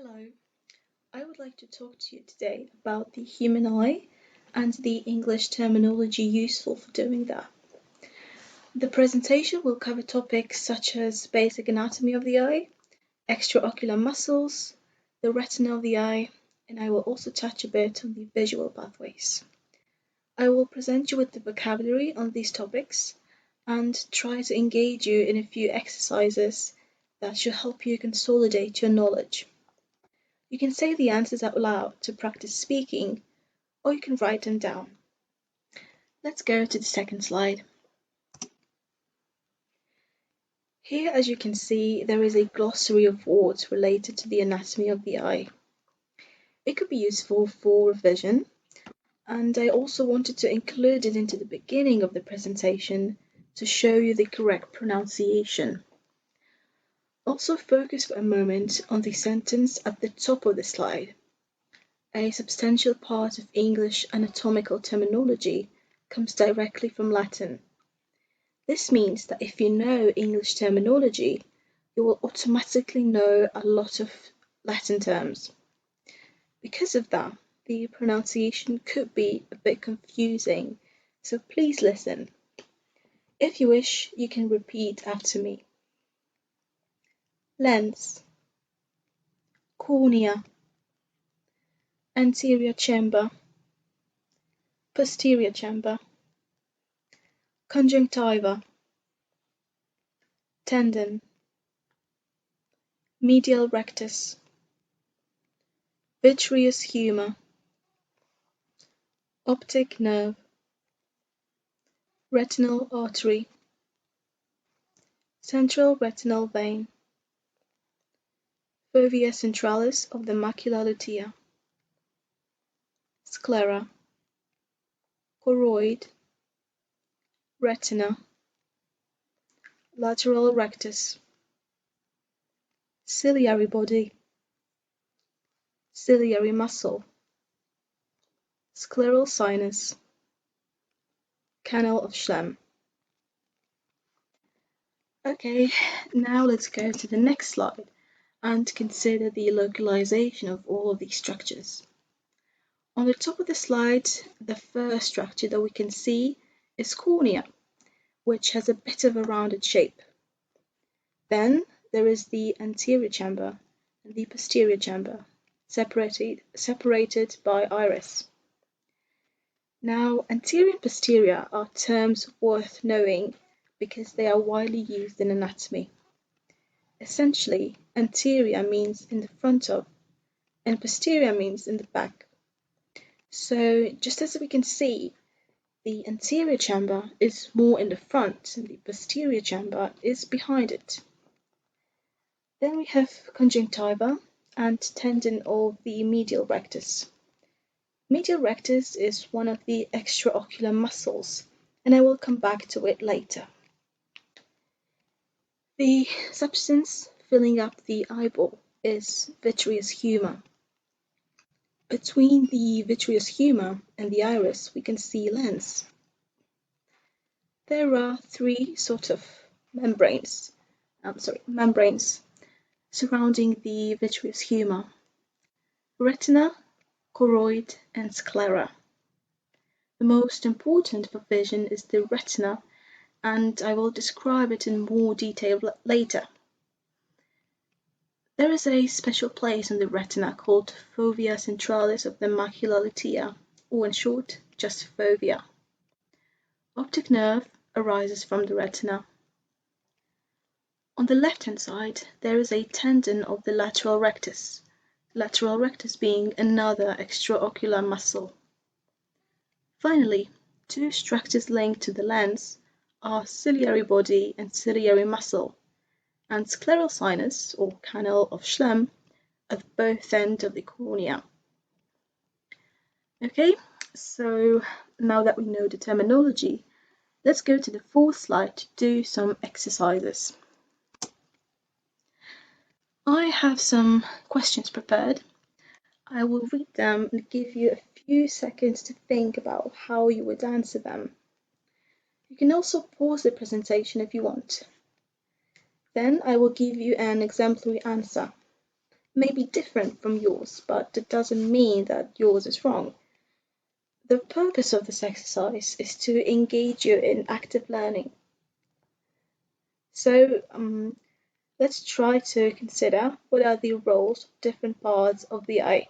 Hello, I would like to talk to you today about the human eye and the English terminology useful for doing that. The presentation will cover topics such as basic anatomy of the eye, extraocular muscles, the retina of the eye, and I will also touch a bit on the visual pathways. I will present you with the vocabulary on these topics and try to engage you in a few exercises that should help you consolidate your knowledge. You can say the answers out loud to practice speaking, or you can write them down. Let's go to the second slide. Here, as you can see, there is a glossary of words related to the anatomy of the eye. It could be useful for revision, and I also wanted to include it into the beginning of the presentation to show you the correct pronunciation. Also focus for a moment on the sentence at the top of the slide. A substantial part of English anatomical terminology comes directly from Latin. This means that if you know English terminology, you will automatically know a lot of Latin terms. Because of that, the pronunciation could be a bit confusing, so please listen. If you wish, you can repeat after me. Lens, cornea, anterior chamber, posterior chamber, conjunctiva, tendon, medial rectus, vitreous humor, optic nerve, retinal artery, central retinal vein, fovea centralis of the macula lutea, sclera, choroid, retina, lateral rectus, ciliary body, ciliary muscle, scleral sinus, canal of Schlemm. Okay, now let's go to the next slide and consider the localization of all of these structures. On the top of the slide, the first structure that we can see is cornea, which has a bit of a rounded shape. Then there is the anterior chamber and the posterior chamber, separated by iris. Now, anterior and posterior are terms worth knowing because they are widely used in anatomy. Essentially, anterior means in the front of, and posterior means in the back. So, just as we can see, the anterior chamber is more in the front and the posterior chamber is behind it. Then we have conjunctiva and tendon of the medial rectus. Medial rectus is one of the extraocular muscles, and I will come back to it later. The substance filling up the eyeball is vitreous humor. Between the vitreous humor and the iris, we can see lens. There are three sort of membranes surrounding the vitreous humor: retina, choroid, and sclera. The most important for vision is the retina, and I will describe it in more detail later. There is a special place in the retina called fovea centralis of the macula lutea, or in short, just fovea. Optic nerve arises from the retina. On the left-hand side, there is a tendon of the lateral rectus being another extraocular muscle. Finally, two structures linked to the lens are ciliary body and ciliary muscle, and scleral sinus, or canal of Schlemm, at both ends of the cornea. Okay, so now that we know the terminology, let's go to the fourth slide to do some exercises. I have some questions prepared. I will read them and give you a few seconds to think about how you would answer them. You can also pause the presentation if you want. Then I will give you an exemplary answer. may be different from yours, but it doesn't mean that yours is wrong. The purpose of this exercise is to engage you in active learning. So let's try to consider what are the roles of different parts of the eye.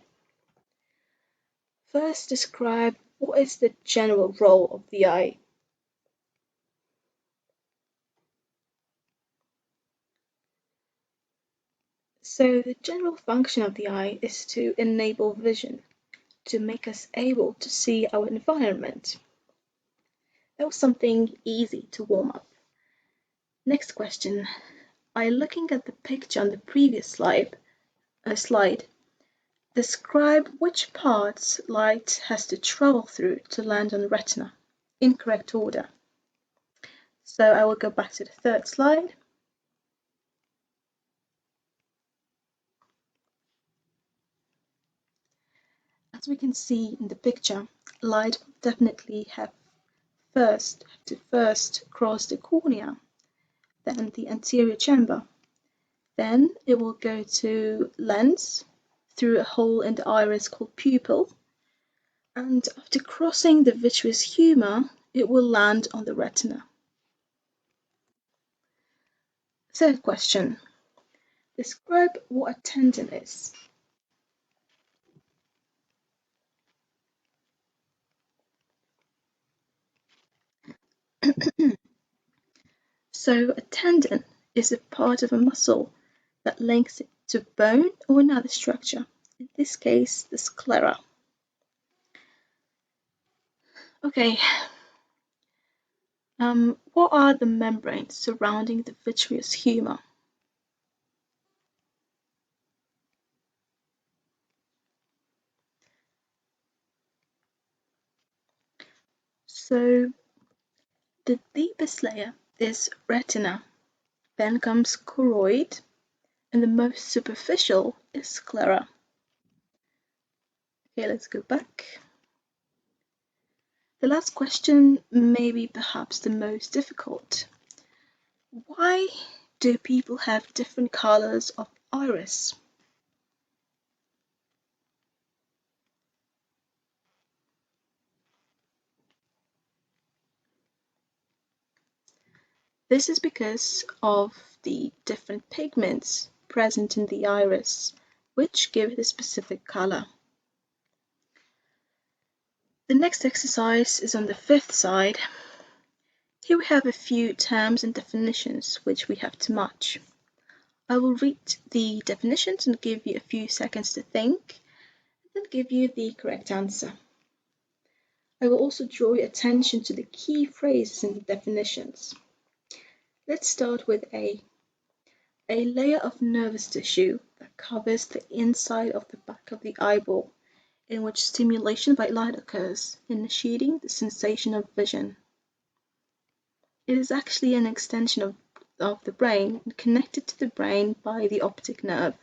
First, describe what is the general role of the eye. So the general function of the eye is to enable vision, to make us able to see our environment. That was something easy to warm up. Next question. By looking at the picture on the previous slide, describe which parts light has to travel through to land on the retina, in correct order. So I will go back to the third slide. As we can see in the picture, light will definitely have to first cross the cornea, then the anterior chamber. Then it will go to lens through a hole in the iris called pupil, and after crossing the vitreous humor, it will land on the retina. Third question. Describe what a tendon is. So a tendon is a part of a muscle that links it to bone or another structure, in this case the sclera. Okay, what are the membranes surrounding the vitreous humor? So the deepest layer is retina, then comes choroid, and the most superficial is sclera. Okay, let's go back. The last question may be perhaps the most difficult. Why do people have different colors of iris? This is because of the different pigments present in the iris, which give it a specific color. The next exercise is on the fifth side. Here we have a few terms and definitions which we have to match. I will read the definitions and give you a few seconds to think, and then give you the correct answer. I will also draw your attention to the key phrases in the definitions. Let's start with A layer of nervous tissue that covers the inside of the back of the eyeball, in which stimulation by light occurs, initiating the sensation of vision. It is actually an extension of the brain and connected to the brain by the optic nerve.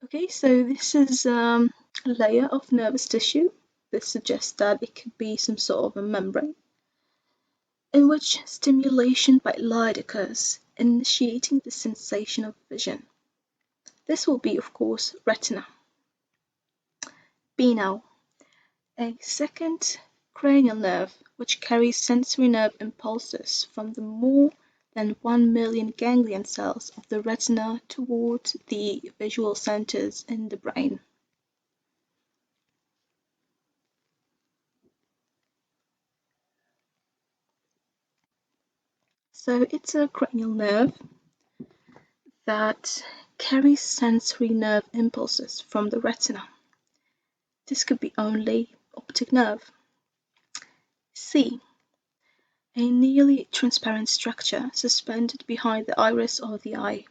Okay, so this is a layer of nervous tissue. This suggests that it could be some sort of a membrane in which stimulation by light occurs, initiating the sensation of vision. This will be, of course, retina. B now. A second cranial nerve which carries sensory nerve impulses from the more than 1 million ganglion cells of the retina towards the visual centers in the brain. So it's a cranial nerve that carries sensory nerve impulses from the retina. This could be only optic nerve. C. A nearly transparent structure suspended behind the iris of the eye,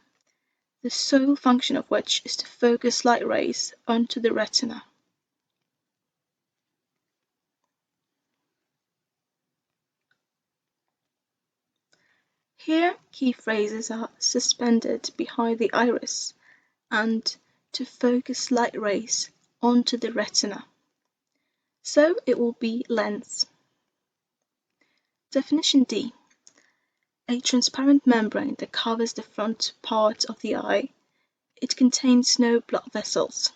the sole function of which is to focus light rays onto the retina. Here, key phrases are suspended behind the iris and to focus light rays onto the retina. So it will be lens. Definition D. A transparent membrane that covers the front part of the eye. It contains no blood vessels.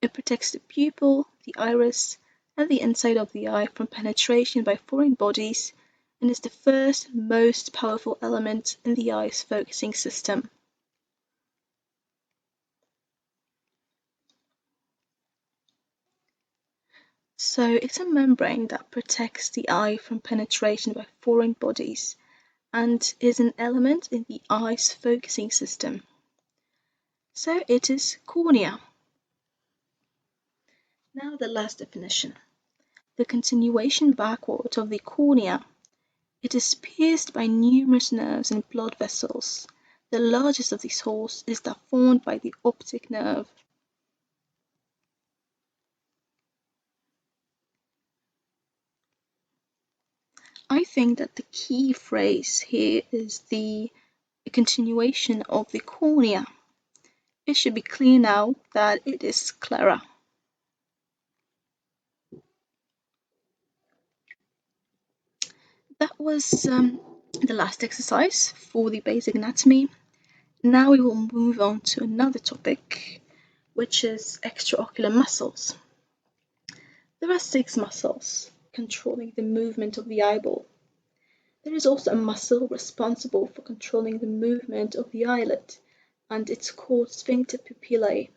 It protects the pupil, the iris, and the inside of the eye from penetration by foreign bodies and is the first, most powerful element in the eye's focusing system. So it's a membrane that protects the eye from penetration by foreign bodies and is an element in the eye's focusing system. So it is cornea. Now the last definition. The continuation backward of the cornea. It is pierced by numerous nerves and blood vessels. The largest of these holes is that formed by the optic nerve. I think that the key phrase here is the continuation of the cornea. It should be clear now that it is sclera. That was the last exercise for the basic anatomy. Now we will move on to another topic, which is extraocular muscles. There are 6 muscles controlling the movement of the eyeball. There is also a muscle responsible for controlling the movement of the eyelid, and it's called sphincter pupillae.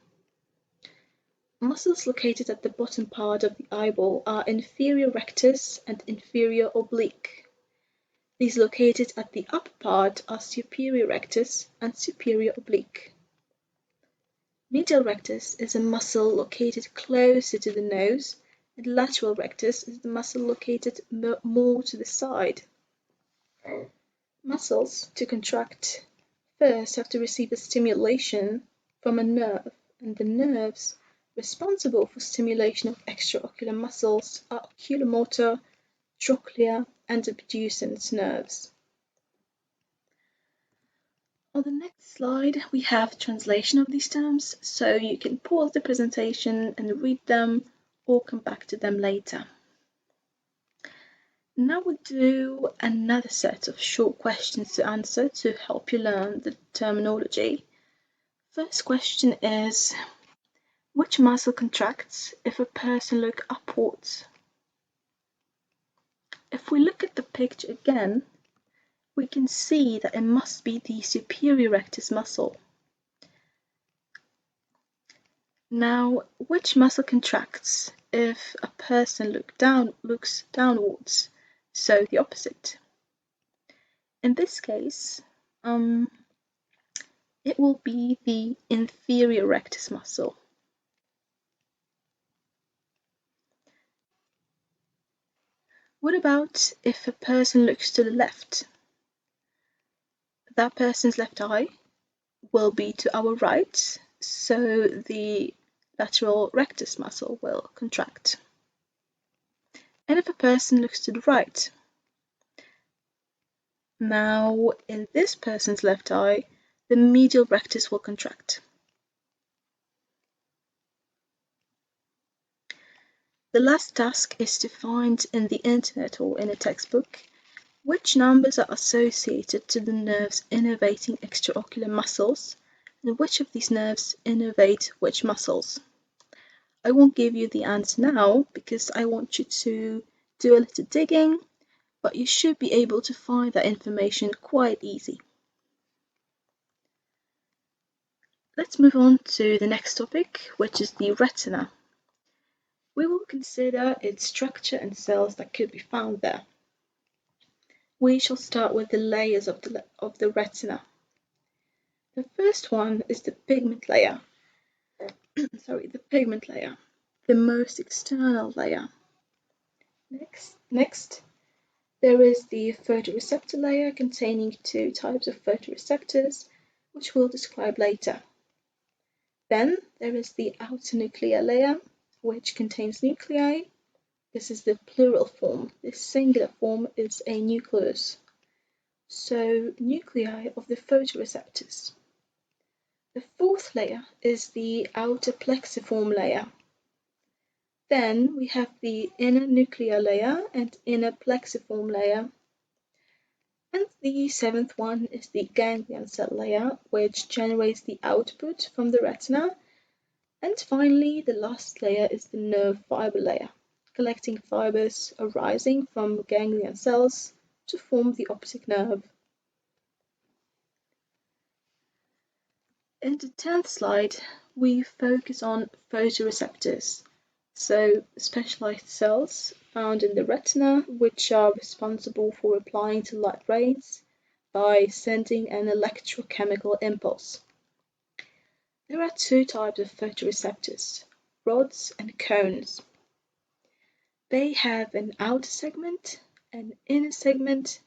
Muscles located at the bottom part of the eyeball are inferior rectus and inferior oblique. These located at the upper part are superior rectus and superior oblique. Medial rectus is a muscle located closer to the nose, and lateral rectus is the muscle located more to the side. Muscles, to contract, first have to receive a stimulation from a nerve, and the nerves responsible for stimulation of extraocular muscles are oculomotor, trochlear, and abducens nerves. On the next slide, we have translation of these terms, so you can pause the presentation and read them or come back to them later. Now we'll do another set of short questions to answer to help you learn the terminology. First question is, which muscle contracts if a person looks upwards? If we look at the picture again, we can see that it must be the superior rectus muscle. Now, which muscle contracts if a person looks downwards? So the opposite. In this case, it will be the inferior rectus muscle. What about if a person looks to the left? That person's left eye will be to our right, so the lateral rectus muscle will contract. And if a person looks to the right, now in this person's left eye, the medial rectus will contract. The last task is to find in the internet or in a textbook which numbers are associated to the nerves innervating extraocular muscles, and which of these nerves innervate which muscles. I won't give you the answer now because I want you to do a little digging, but you should be able to find that information quite easy. Let's move on to the next topic, which is the retina. We will consider its structure and cells that could be found there. We shall start with the layers of the retina. The first one is the pigment layer. The pigment layer, the most external layer. Next, there is the photoreceptor layer containing 2 types of photoreceptors, which we'll describe later. Then there is the outer nuclear layer, which contains nuclei. This is the plural form. The singular form is a nucleus. So, nuclei of the photoreceptors. The fourth layer is the outer plexiform layer. Then we have the inner nuclear layer and inner plexiform layer. the seventh one is the ganglion cell layer, which generates the output from the retina. And finally, the last layer is the nerve fiber layer, collecting fibers arising from ganglion cells to form the optic nerve. In the 10th slide, we focus on photoreceptors, so specialized cells found in the retina which are responsible for replying to light rays by sending an electrochemical impulse. There are two types of photoreceptors, rods and cones. They have an outer segment, an inner segment,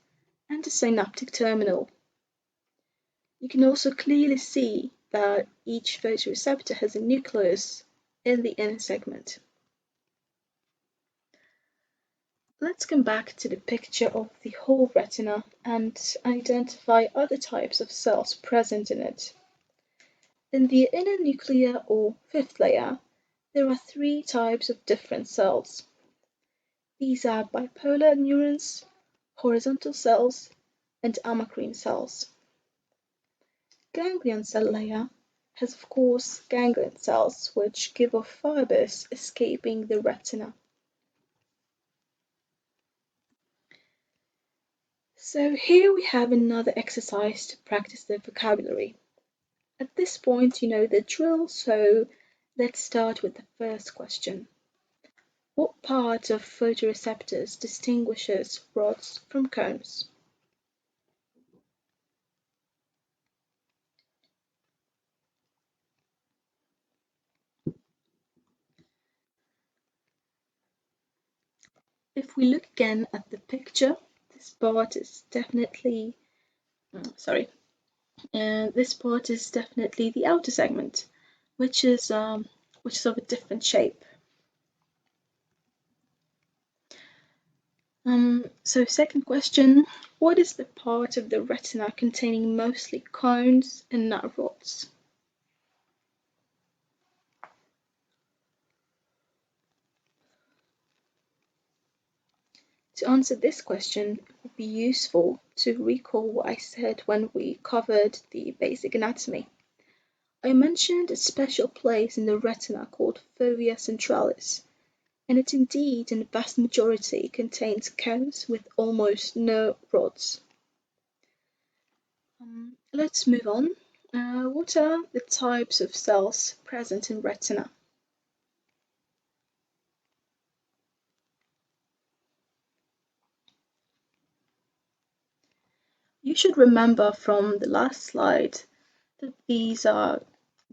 and a synaptic terminal. You can also clearly see that each photoreceptor has a nucleus in the inner segment. Let's come back to the picture of the whole retina and identify other types of cells present in it. In the inner nuclear or fifth layer, there are three types of different cells. These are bipolar neurons, horizontal cells, and amacrine cells. Ganglion cell layer has of course ganglion cells which give off fibers escaping the retina. So here we have another exercise to practice the vocabulary. At this point you know the drill, so let's start with the first question. What part of photoreceptors distinguishes rods from cones? If we look again at the picture, this part is definitely this part is definitely the outer segment, which is of a different shape. So second question, what is the part of the retina containing mostly cones and not rods? To answer this question, it would be useful to recall what I said when we covered the basic anatomy. I mentioned a special place in the retina called fovea centralis, and it indeed in the vast majority contains cones with almost no rods. Let's move on. What are the types of cells present in retina? You should remember from the last slide that these are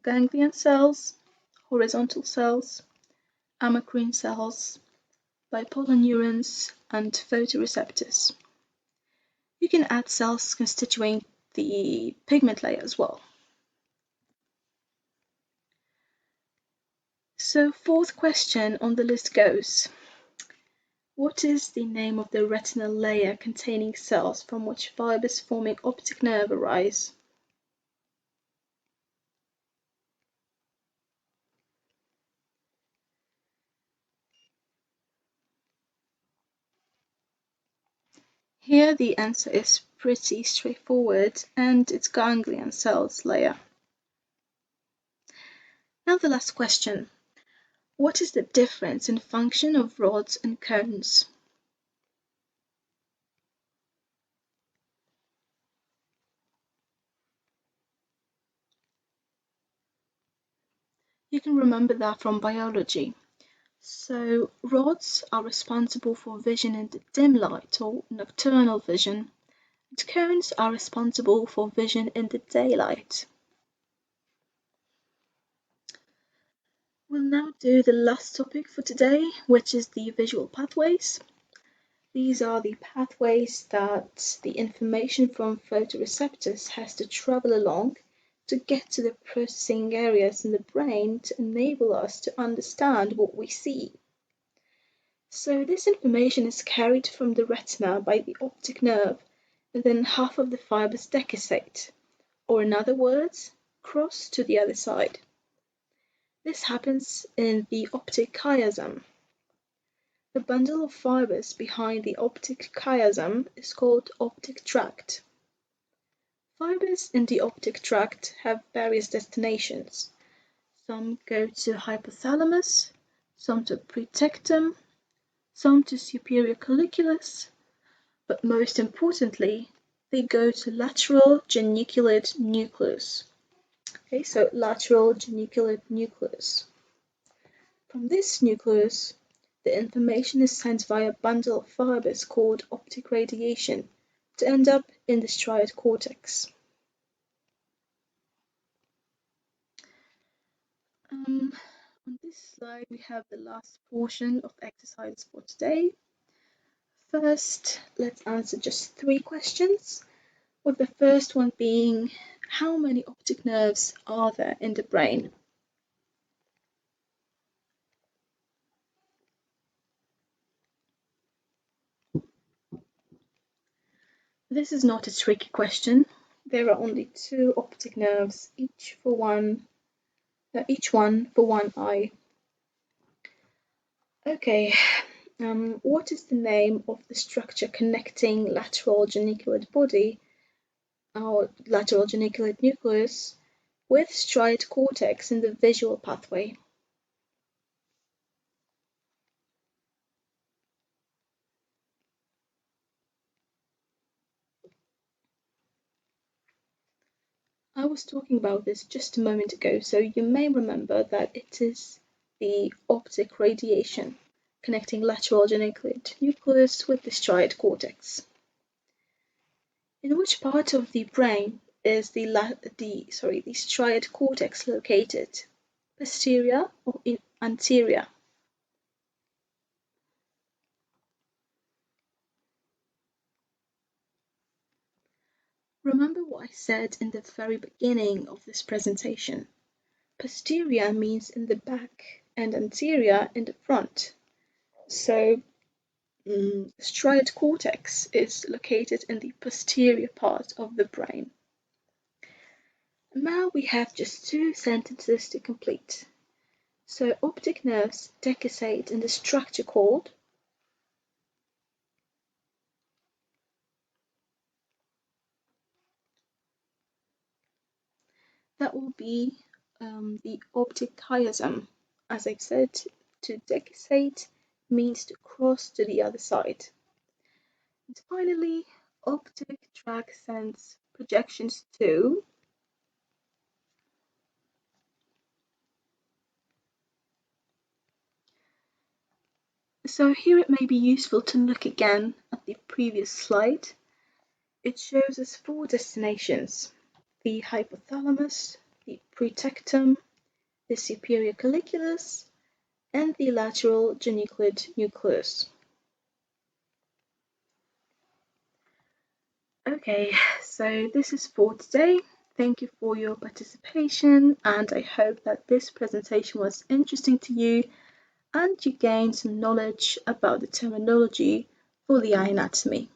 ganglion cells, horizontal cells, amacrine cells, bipolar neurons, and photoreceptors. You can add cells constituting the pigment layer as well. So fourth question on the list goes, what is the name of the retinal layer containing cells from which fibers forming optic nerve arise? Here the answer is pretty straightforward, and it's ganglion cells layer. Now the last question. What is the difference in function of rods and cones? You can remember that from biology. So rods are responsible for vision in the dim light or nocturnal vision, and cones are responsible for vision in the daylight. We'll now do the last topic for today, which is the visual pathways. These are the pathways that the information from photoreceptors has to travel along to get to the processing areas in the brain to enable us to understand what we see. So this information is carried from the retina by the optic nerve, and then half of the fibers decussate, or in other words, cross to the other side. This happens in the optic chiasm. The bundle of fibers behind the optic chiasm is called optic tract. Fibers in the optic tract have various destinations. Some go to hypothalamus, some to pretectum, some to superior colliculus, but most importantly, they go to lateral geniculate nucleus. Okay, so lateral geniculate nucleus. From this nucleus, the information is sent via a bundle of fibers called optic radiation to end up in the striate cortex. On this slide, we have the last portion of exercises for today. First, let's answer just 3 questions, with the first one being, how many optic nerves are there in the brain? This is not a tricky question. There are only 2 optic nerves, each one for one eye. Okay, what is the name of the structure connecting lateral geniculate body, or lateral geniculate nucleus, with striate cortex in the visual pathway? I was talking about this just a moment ago, so you may remember that it is the optic radiation connecting lateral geniculate nucleus with the striate cortex. In which part of the brain is the striate cortex located? Posterior or anterior? Remember what I said in the very beginning of this presentation. Posterior means in the back and anterior in the front. So striate cortex is located in the posterior part of the brain. Now we have just 2 sentences to complete. So optic nerves decussate in the structure called. That will be the optic chiasm. As I've said, to decussate means to cross to the other side. And finally, optic tract sends projections to. So here it may be useful to look again at the previous slide. It shows us 4 destinations: the hypothalamus, the pretectum, the superior colliculus, and the lateral geniculate nucleus. Okay, so this is for today. Thank you for your participation, and I hope that this presentation was interesting to you and you gained some knowledge about the terminology for the eye anatomy.